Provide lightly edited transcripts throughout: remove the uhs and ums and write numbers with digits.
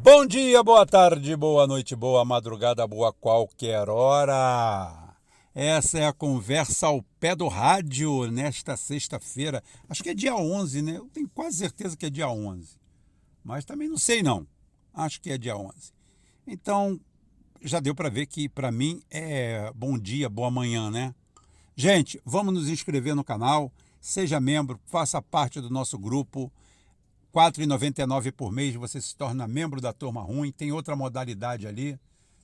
Bom dia, boa tarde, boa noite, boa madrugada, boa qualquer hora. Essa é a conversa ao pé do rádio nesta sexta-feira. Acho que é dia 11, né? Eu tenho quase certeza que é dia 11. Mas também não sei não. Acho que é dia 11. Então, já deu para ver que para mim é bom dia, boa manhã, né? Gente, vamos nos inscrever no canal. Seja membro, faça parte do nosso grupo. R$ 4,99 por mês, você se torna membro da Turma Ruim. Tem outra modalidade ali.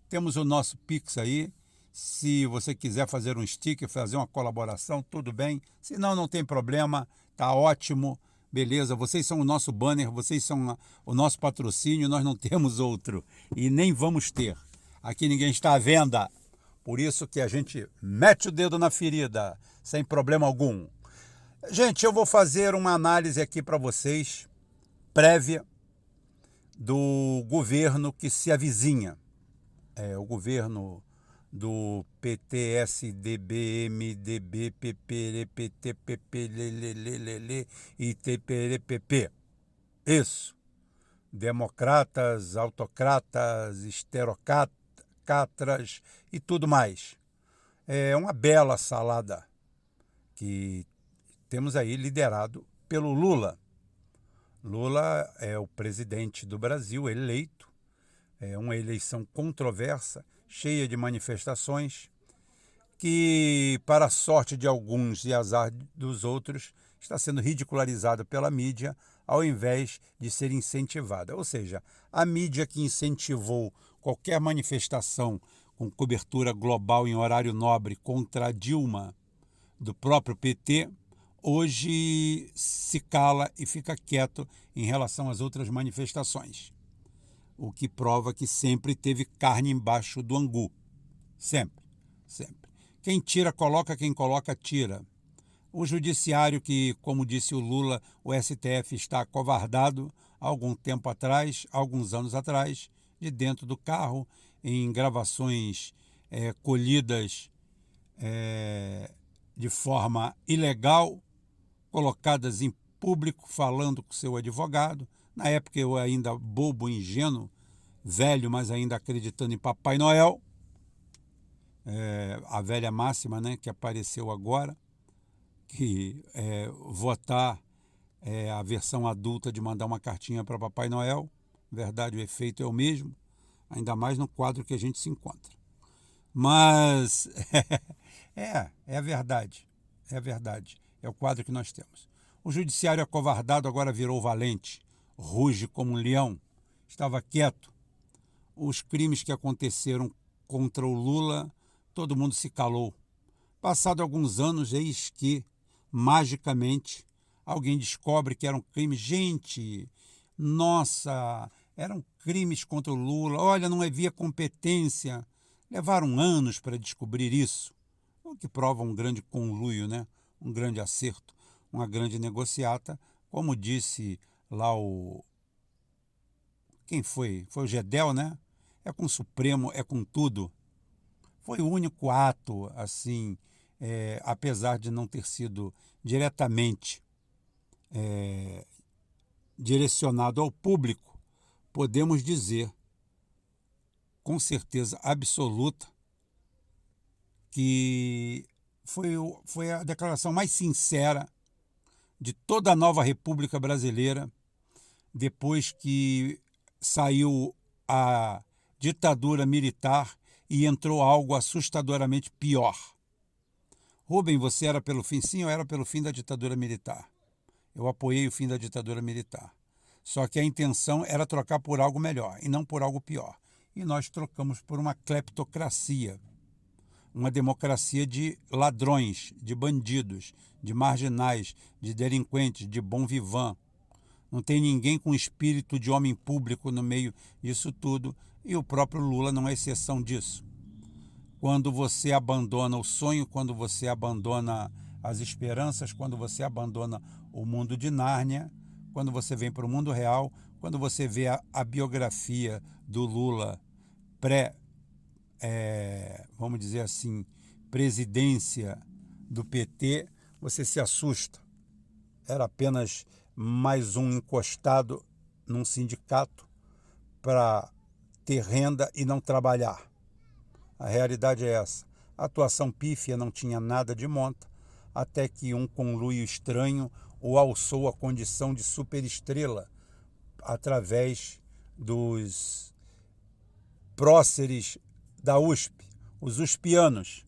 Temos o nosso Pix aí. Se você quiser fazer um sticker, fazer uma colaboração, tudo bem. Se não, não tem problema. Tá ótimo. Beleza, vocês são o nosso banner, vocês são o nosso patrocínio, nós não temos outro. E nem vamos ter. Aqui ninguém está à venda. Por isso que a gente mete o dedo na ferida, sem problema algum. Gente, eu vou fazer uma análise aqui para vocês, prévia do governo que se avizinha. O governo do PTSDB, MDB, PPR, PT, PP, LLLL e TPRPP. Isso. Democratas, autocratas, esterocatras e tudo mais. É uma bela salada que temos aí liderado pelo Lula. Lula é o presidente do Brasil eleito, é uma eleição controversa, cheia de manifestações, que, para a sorte de alguns e azar dos outros, está sendo ridicularizada pela mídia, ao invés de ser incentivada. Ou seja, a mídia que incentivou qualquer manifestação com cobertura global em horário nobre contra a Dilma, do próprio PT, hoje se cala e fica quieto em relação às outras manifestações. O que prova que sempre teve carne embaixo do angu. Sempre, sempre. Quem tira, coloca, quem coloca, tira. O judiciário que, como disse o Lula, o STF está acovardado há algum tempo atrás, alguns anos atrás, de dentro do carro, em gravações colhidas de forma ilegal, colocadas em público, falando com seu advogado. Na época eu ainda bobo, ingênuo, velho, mas ainda acreditando em Papai Noel. A velha máxima, né, que apareceu agora, que votar é a versão adulta de mandar uma cartinha para Papai Noel. Verdade, o efeito é o mesmo, ainda mais no quadro que a gente se encontra. Mas é a verdade, é a verdade, é o quadro que nós temos. O judiciário acovardado agora virou valente, ruge como um leão, estava quieto. Os crimes que aconteceram contra o Lula, todo mundo se calou. Passado alguns anos, eis que, magicamente, alguém descobre que eram crimes. Gente, nossa, eram crimes contra o Lula. Olha, não havia competência. Levaram anos para descobrir isso, o que prova um grande conluio, né? Um grande acerto, uma grande negociata. Como disse lá quem foi? Foi o Gedel, né? É com o Supremo, é com tudo. Foi o único ato, assim, apesar de não ter sido diretamente direcionado ao público, podemos dizer, com certeza absoluta, que foi a declaração mais sincera de toda a nova República Brasileira, depois que saiu a ditadura militar e entrou algo assustadoramente pior. Rubem, você era pelo fim? Sim, eu era pelo fim da ditadura militar. Eu apoiei o fim da ditadura militar. Só que a intenção era trocar por algo melhor e não por algo pior. E nós trocamos por uma cleptocracia, uma democracia de ladrões, de bandidos, de marginais, de delinquentes, de bom vivant. Não tem ninguém com espírito de homem público no meio disso tudo, e o próprio Lula não é exceção disso. Quando você abandona o sonho, quando você abandona as esperanças, quando você abandona o mundo de Nárnia, quando você vem para o mundo real, quando você vê a biografia do Lula vamos dizer assim, presidência do PT, você se assusta. era apenas mais um encostado num sindicato para ter renda e não trabalhar. A realidade é essa. A atuação pífia não tinha nada de monta, até que um conluio estranho o alçou à condição de superestrela através dos próceres da USP, os uspianos,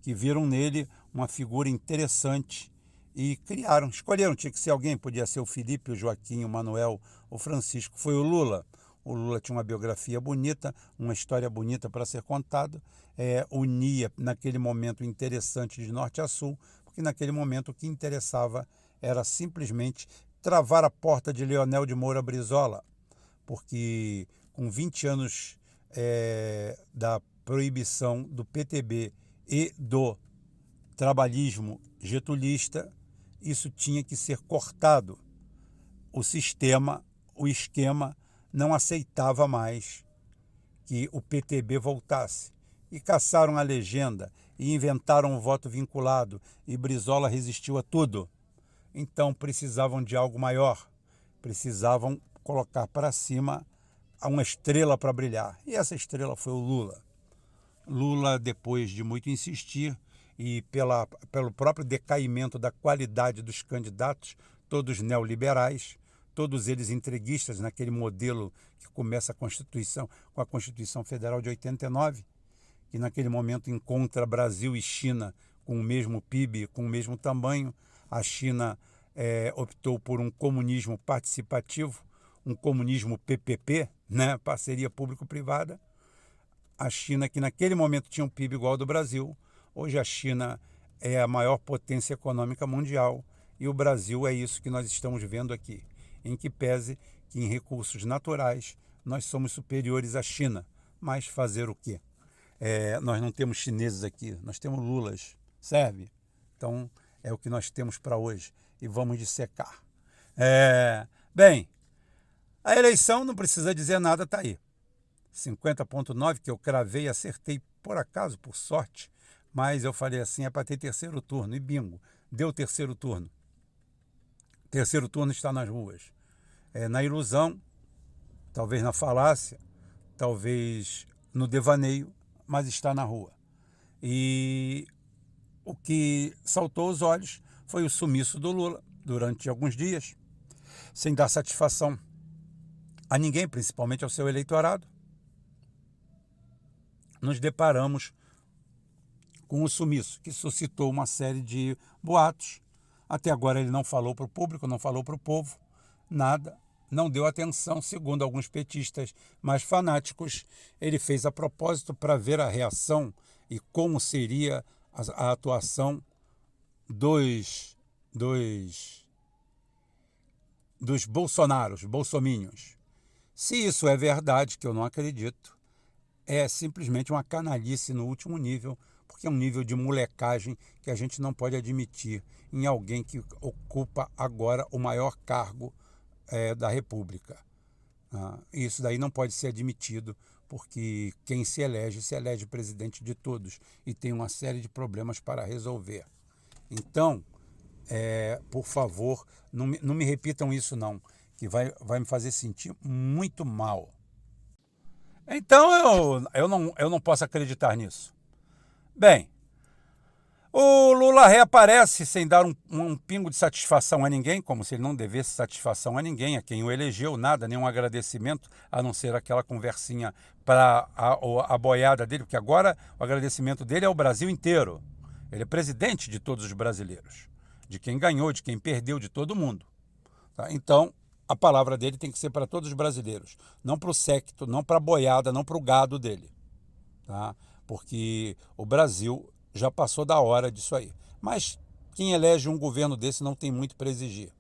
que viram nele uma figura interessante e escolheram, tinha que ser alguém, podia ser o Felipe, o Joaquim, o Manuel, o Francisco, foi o Lula. O Lula tinha uma biografia bonita, uma história bonita para ser contada, unia naquele momento interessante de norte a sul, porque naquele momento o que interessava era simplesmente travar a porta de Leonel de Moura Brizola, porque com 20 anos da proibição do PTB e do trabalhismo getulista, isso tinha que ser cortado. O sistema, o esquema, não aceitava mais que o PTB voltasse. E caçaram a legenda, e inventaram o voto vinculado, e Brizola resistiu a tudo. Então precisavam de algo maior, precisavam colocar para cima uma estrela para brilhar. E essa estrela foi o Lula. Lula, depois de muito insistir, e pelo próprio decaimento da qualidade dos candidatos, todos neoliberais, todos eles entreguistas naquele modelo que começa com a Constituição Federal de 89, que naquele momento encontra Brasil e China com o mesmo PIB, com o mesmo tamanho. A China optou por um comunismo participativo, um comunismo PPP, né? Parceria público-privada. A China, que naquele momento tinha um PIB igual ao do Brasil, hoje a China é a maior potência econômica mundial e o Brasil é isso que nós estamos vendo aqui, em que pese que em recursos naturais nós somos superiores à China. Mas fazer o quê? Nós não temos chineses aqui, nós temos lulas, serve? Então é o que nós temos para hoje e vamos dissecar. Bem, a eleição não precisa dizer nada, está aí. 50,9 que eu cravei e acertei por acaso, por sorte, mas eu falei assim, é para ter terceiro turno, e bingo, deu terceiro turno. Terceiro turno está nas ruas. Na ilusão, talvez na falácia, talvez no devaneio, mas está na rua. E o que saltou aos olhos foi o sumiço do Lula durante alguns dias, sem dar satisfação a ninguém, principalmente ao seu eleitorado. Nos deparamos com o sumiço, que suscitou uma série de boatos. Até agora ele não falou para o público, não falou para o povo, nada, não deu atenção, segundo alguns petistas mais fanáticos. Ele fez a propósito para ver a reação e como seria a atuação dos bolsominions. Se isso é verdade, que eu não acredito, é simplesmente uma canalice no último nível, porque é um nível de molecagem que a gente não pode admitir em alguém que ocupa agora o maior cargo da República. Isso daí não pode ser admitido, porque quem se elege presidente de todos e tem uma série de problemas para resolver. Então, por favor, não me repitam isso não, que vai me fazer sentir muito mal. Então eu não posso acreditar nisso. Bem, o Lula reaparece sem dar um pingo de satisfação a ninguém, como se ele não devesse satisfação a ninguém, a quem o elegeu, nada, nenhum agradecimento, a não ser aquela conversinha para a boiada dele, porque agora o agradecimento dele é o Brasil inteiro. Ele é presidente de todos os brasileiros, de quem ganhou, de quem perdeu, de todo mundo. Tá? Então, a palavra dele tem que ser para todos os brasileiros, não para o séquito, não para a boiada, não para o gado dele. Tá? Porque o Brasil já passou da hora disso aí. Mas quem elege um governo desse não tem muito para exigir.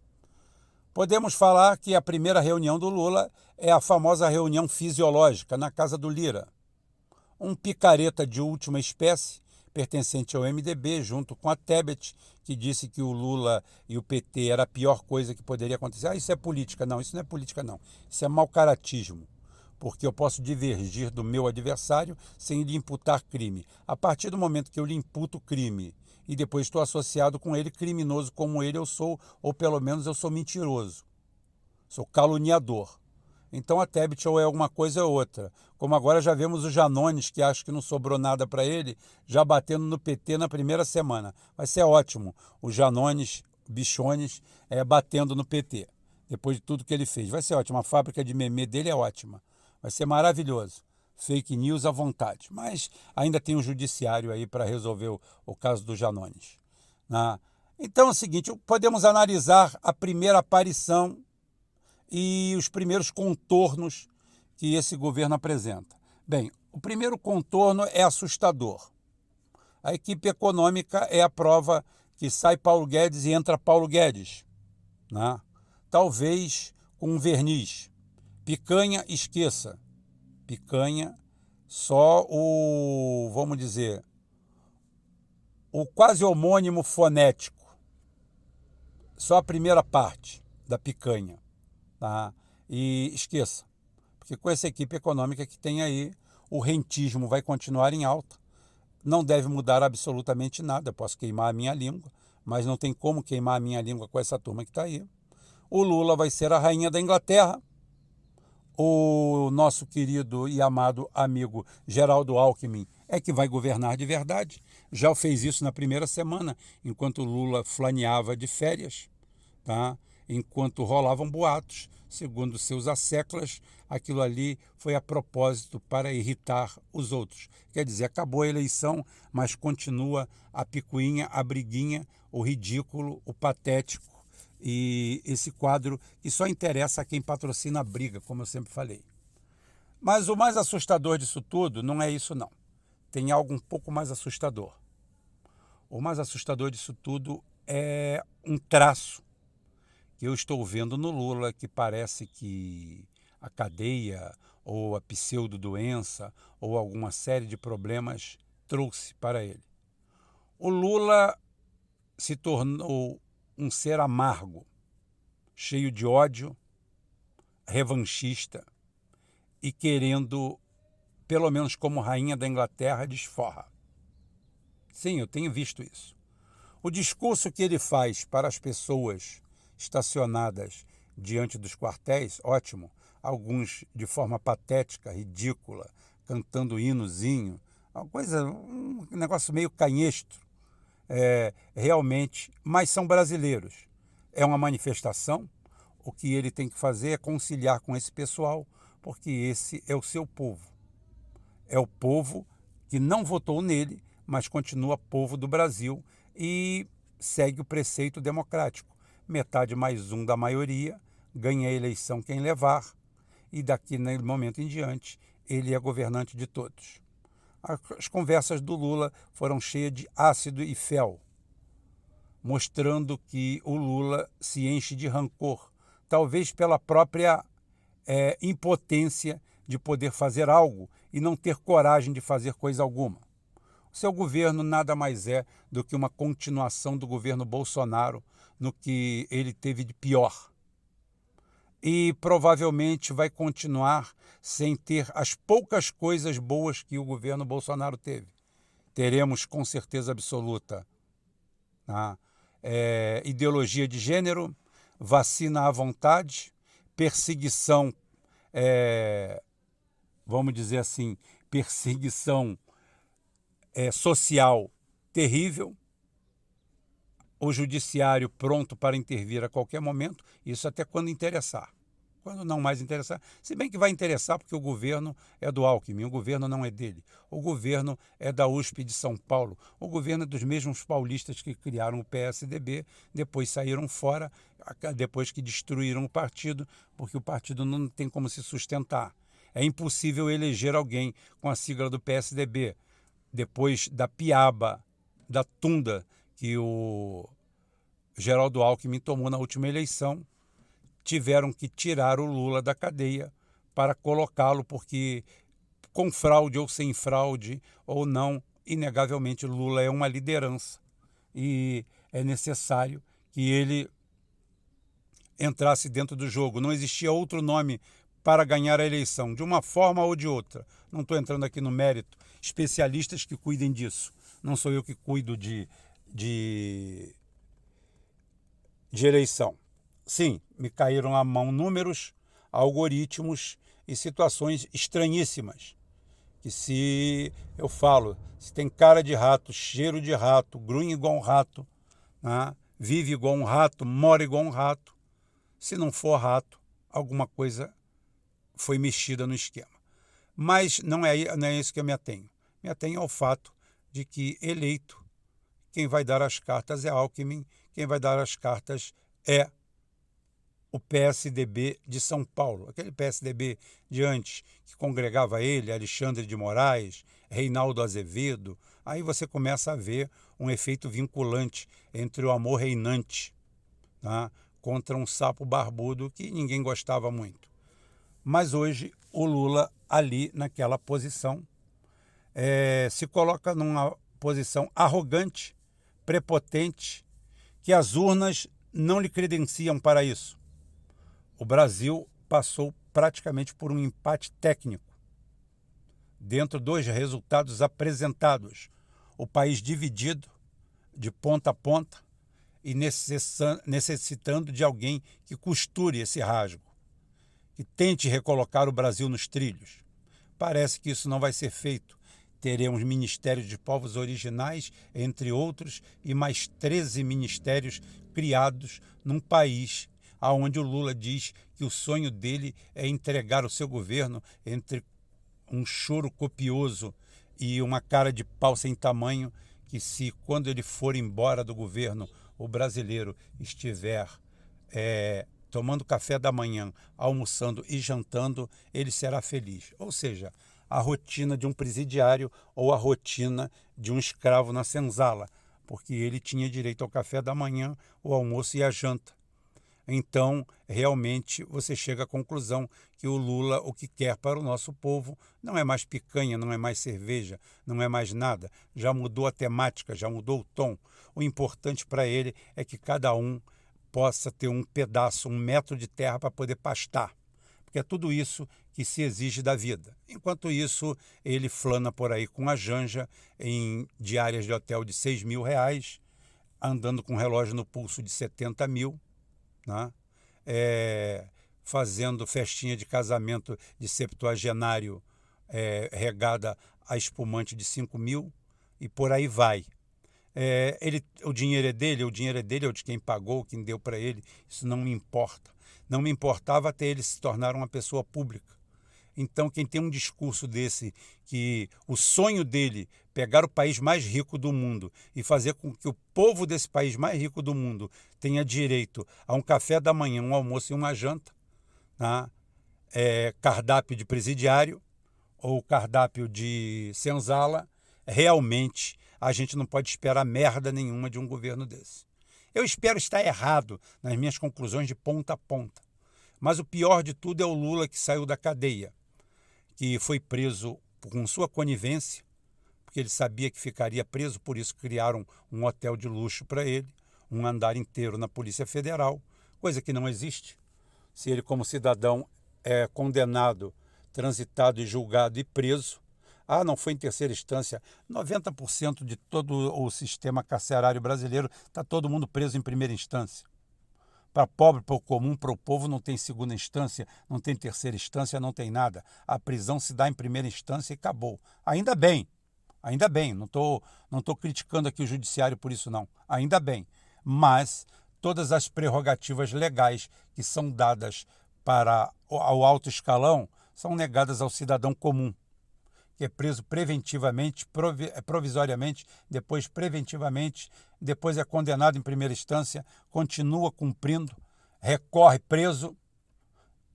Podemos falar que a primeira reunião do Lula é a famosa reunião fisiológica na casa do Lira. Um picareta de última espécie, pertencente ao MDB, junto com a Tebet, que disse que o Lula e o PT era a pior coisa que poderia acontecer. Isso é política. Não, isso não é política, não. Isso é mau-caratismo. Porque eu posso divergir do meu adversário sem lhe imputar crime. A partir do momento que eu lhe imputo crime e depois estou associado com ele, criminoso como ele eu sou, ou pelo menos eu sou mentiroso, sou caluniador. Então a Tebet ou é uma coisa ou outra. Como agora já vemos o Janones, que acho que não sobrou nada para ele, já batendo no PT na primeira semana. Vai ser ótimo o Janones, Bichones, batendo no PT, depois de tudo que ele fez. Vai ser ótimo, a fábrica de meme dele é ótima. Vai ser maravilhoso. Fake news à vontade. Mas ainda tem o judiciário aí para resolver o caso do Janones. Né? Então é o seguinte, podemos analisar a primeira aparição e os primeiros contornos que esse governo apresenta. Bem, o primeiro contorno é assustador. A equipe econômica é a prova que sai Paulo Guedes e entra Paulo Guedes. Né? Talvez com um verniz. Picanha, esqueça. Picanha, só o, vamos dizer, o quase homônimo fonético. Só a primeira parte da picanha. Tá? E esqueça, porque com essa equipe econômica que tem aí, o rentismo vai continuar em alta, não deve mudar absolutamente nada. Eu posso queimar a minha língua, mas não tem como queimar a minha língua com essa turma que está aí. O Lula vai ser a rainha da Inglaterra, o nosso querido e amado amigo Geraldo Alckmin é que vai governar de verdade, já fez isso na primeira semana, enquanto o Lula flaneava de férias, tá? Enquanto rolavam boatos, segundo seus asseclas, aquilo ali foi a propósito para irritar os outros. Quer dizer, acabou a eleição, mas continua a picuinha, a briguinha, o ridículo, o patético e esse quadro que só interessa a quem patrocina a briga, como eu sempre falei. Mas o mais assustador disso tudo não é isso não. Tem algo um pouco mais assustador. O mais assustador disso tudo é um traço que eu estou vendo no Lula, que parece que a cadeia ou a pseudo-doença ou alguma série de problemas trouxe para ele. O Lula se tornou um ser amargo, cheio de ódio, revanchista e querendo, pelo menos como rainha da Inglaterra, desforra. Sim, eu tenho visto isso. O discurso que ele faz para as pessoas estacionadas diante dos quartéis, ótimo, alguns de forma patética, ridícula, cantando hinozinho, uma coisa, um negócio meio canhestro, realmente, mas são brasileiros. É uma manifestação, o que ele tem que fazer é conciliar com esse pessoal, porque esse é o seu povo. É o povo que não votou nele, mas continua povo do Brasil e segue o preceito democrático. Metade mais um da maioria, ganha a eleição quem levar, e daqui no momento em diante ele é governante de todos. As conversas do Lula foram cheias de ácido e fel, mostrando que o Lula se enche de rancor, talvez pela própria impotência de poder fazer algo e não ter coragem de fazer coisa alguma. O seu governo nada mais é do que uma continuação do governo Bolsonaro no que ele teve de pior. E provavelmente vai continuar sem ter as poucas coisas boas que o governo Bolsonaro teve. Teremos com certeza absoluta ideologia de gênero, vacina à vontade, perseguição, vamos dizer assim, perseguição social terrível, o judiciário pronto para intervir a qualquer momento, isso até quando interessar. Quando não mais interessar, se bem que vai interessar porque o governo é do Alckmin, o governo não é dele. O governo é da USP de São Paulo, o governo é dos mesmos paulistas que criaram o PSDB, depois saíram fora, depois que destruíram o partido, porque o partido não tem como se sustentar. É impossível eleger alguém com a sigla do PSDB, depois da piaba, da tunda que o Geraldo Alckmin tomou na última eleição, tiveram que tirar o Lula da cadeia para colocá-lo, porque com fraude ou sem fraude ou não, inegavelmente Lula é uma liderança e é necessário que ele entrasse dentro do jogo. Não existia outro nome para ganhar a eleição, de uma forma ou de outra. Não estou entrando aqui no mérito, especialistas que cuidem disso. Não sou eu que cuido de de eleição. Sim, me caíram à mão números, algoritmos e situações estranhíssimas. Que se eu falo, se tem cara de rato, cheiro de rato, grunhe igual um rato, né? Vive igual um rato, mora igual um rato, se não for rato, alguma coisa foi mexida no esquema. Mas não é isso que eu me atenho. Me atenho ao fato de que eleito, quem vai dar as cartas é Alckmin, quem vai dar as cartas é o PSDB de São Paulo, aquele PSDB de antes, que congregava ele, Alexandre de Moraes, Reinaldo Azevedo. Aí você começa a ver um efeito vinculante entre o amor reinante, tá, contra um sapo barbudo que ninguém gostava muito. Mas hoje o Lula ali naquela posição se coloca numa posição arrogante, prepotente, que as urnas não lhe credenciam para isso. O Brasil passou praticamente por um empate técnico. Dentro dos resultados apresentados, o país dividido de ponta a ponta e necessitando de alguém que costure esse rasgo, que tente recolocar o Brasil nos trilhos. Parece que isso não vai ser feito. Teremos ministérios de povos originais, entre outros, e mais 13 ministérios criados num país onde o Lula diz que o sonho dele é entregar o seu governo entre um choro copioso e uma cara de pau sem tamanho, que se quando ele for embora do governo, o brasileiro estiver tomando café da manhã, almoçando e jantando, ele será feliz. Ou seja, a rotina de um presidiário ou a rotina de um escravo na senzala, porque ele tinha direito ao café da manhã, o almoço e a janta. Então, realmente, você chega à conclusão que o Lula, o que quer para o nosso povo, não é mais picanha, não é mais cerveja, não é mais nada. Já mudou a temática, já mudou o tom. O importante para ele é que cada um possa ter um pedaço, 1 metro de terra para poder pastar. Porque é tudo isso que se exige da vida. Enquanto isso, ele flana por aí com a Janja em diárias de hotel de R$6.000, andando com um relógio no pulso de 70 mil, né? Fazendo festinha de casamento de septuagenário regada a espumante de 5 mil e por aí vai. O dinheiro é dele, o dinheiro é dele, é de quem pagou, quem deu para ele, isso não me importa. Não me importava até ele se tornar uma pessoa pública. Então, quem tem um discurso desse, que o sonho dele pegar o país mais rico do mundo e fazer com que o povo desse país mais rico do mundo tenha direito a um café da manhã, um almoço e uma janta, tá? Cardápio de presidiário ou cardápio de senzala, realmente a gente não pode esperar merda nenhuma de um governo desse. Eu espero estar errado nas minhas conclusões de ponta a ponta. Mas o pior de tudo é o Lula, que saiu da cadeia, que foi preso com sua conivência, porque ele sabia que ficaria preso, por isso criaram um hotel de luxo para ele, um andar inteiro na Polícia Federal, coisa que não existe. Se ele, como cidadão, é condenado, transitado e julgado e preso, não foi em terceira instância. 90% de todo o sistema carcerário brasileiro está todo mundo preso em primeira instância. Para pobre, para o comum, para o povo não tem segunda instância, não tem terceira instância, não tem nada. A prisão se dá em primeira instância e acabou. Ainda bem, não estou criticando aqui o judiciário por isso não, ainda bem. Mas todas as prerrogativas legais que são dadas para o alto escalão são negadas ao cidadão comum, que é preso preventivamente, provisoriamente, depois preventivamente, depois é condenado em primeira instância, continua cumprindo, recorre preso,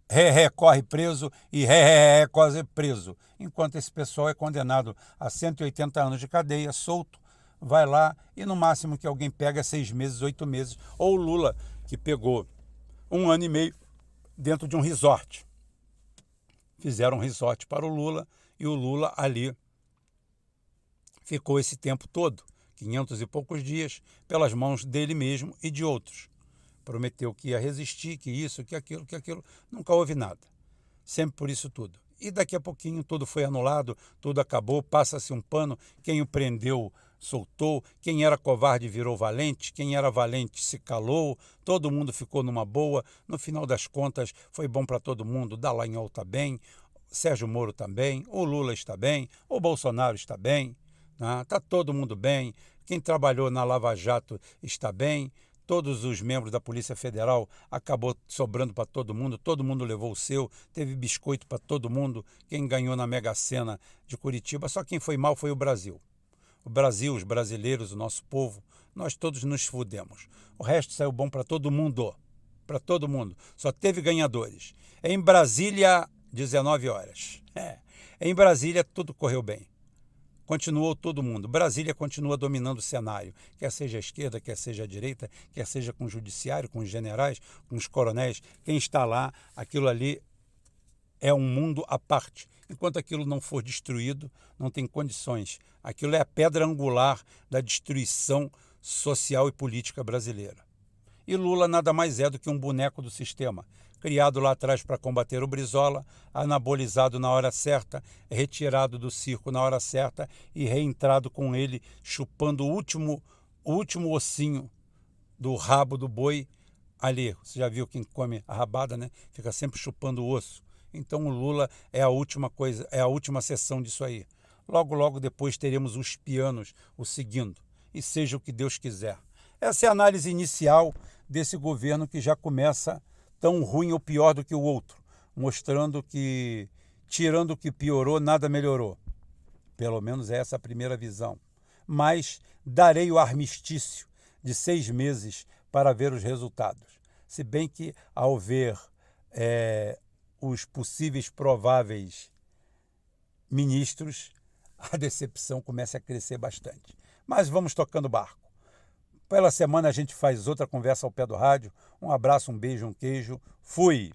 recorre preso e recorre preso. Enquanto esse pessoal é condenado a 180 anos de cadeia, solto, vai lá e no máximo que alguém pega é 6 meses, 8 meses. Ou o Lula, que pegou 1 ano e meio dentro de um resort. Fizeram um resort para o Lula, e o Lula ali ficou esse tempo todo, 500 e poucos dias, pelas mãos dele mesmo e de outros. Prometeu que ia resistir, que isso, que aquilo. Nunca houve nada. Sempre por isso tudo. E daqui a pouquinho tudo foi anulado, tudo acabou, passa-se um pano. Quem o prendeu soltou, quem era covarde virou valente, quem era valente se calou, todo mundo ficou numa boa. No final das contas, foi bom para todo mundo. Dallagnol está bem, Sérgio Moro está bem, o Lula está bem, o Bolsonaro está bem, né? Está todo mundo bem. Quem trabalhou na Lava Jato está bem. Todos os membros da Polícia Federal acabou sobrando para todo mundo levou o seu, teve biscoito para todo mundo. Quem ganhou na Mega Sena de Curitiba, só quem foi mal foi o Brasil. O Brasil, os brasileiros, o nosso povo, nós todos nos fudemos. O resto saiu bom para todo mundo. Para todo mundo. Só teve ganhadores. Em Brasília, 19 horas. Em Brasília, tudo correu bem. Continuou todo mundo. Brasília continua dominando o cenário. Quer seja a esquerda, quer seja a direita, quer seja com o judiciário, com os generais, com os coronéis. Quem está lá, aquilo ali é um mundo à parte. Enquanto aquilo não for destruído, não tem condições. Aquilo é a pedra angular da destruição social e política brasileira. E Lula nada mais é do que um boneco do sistema, criado lá atrás para combater o Brizola, anabolizado na hora certa, retirado do circo na hora certa e reentrado com ele, chupando o último ossinho do rabo do boi ali. Você já viu quem come a rabada, né? Fica sempre chupando o osso. Então o Lula é a última coisa, é a última sessão disso aí. Logo, logo depois teremos os pianos o seguindo. E seja o que Deus quiser. Essa é a análise inicial desse governo que já começa tão ruim ou pior do que o outro, mostrando que, tirando o que piorou, nada melhorou. Pelo menos é essa a primeira visão. Mas darei o armistício de 6 meses para ver os resultados. Se bem que, ao ver os possíveis prováveis ministros, a decepção começa a crescer bastante. Mas vamos tocando o barco. Pela semana a gente faz outra conversa ao pé do rádio. Um abraço, um beijo, um queijo. Fui!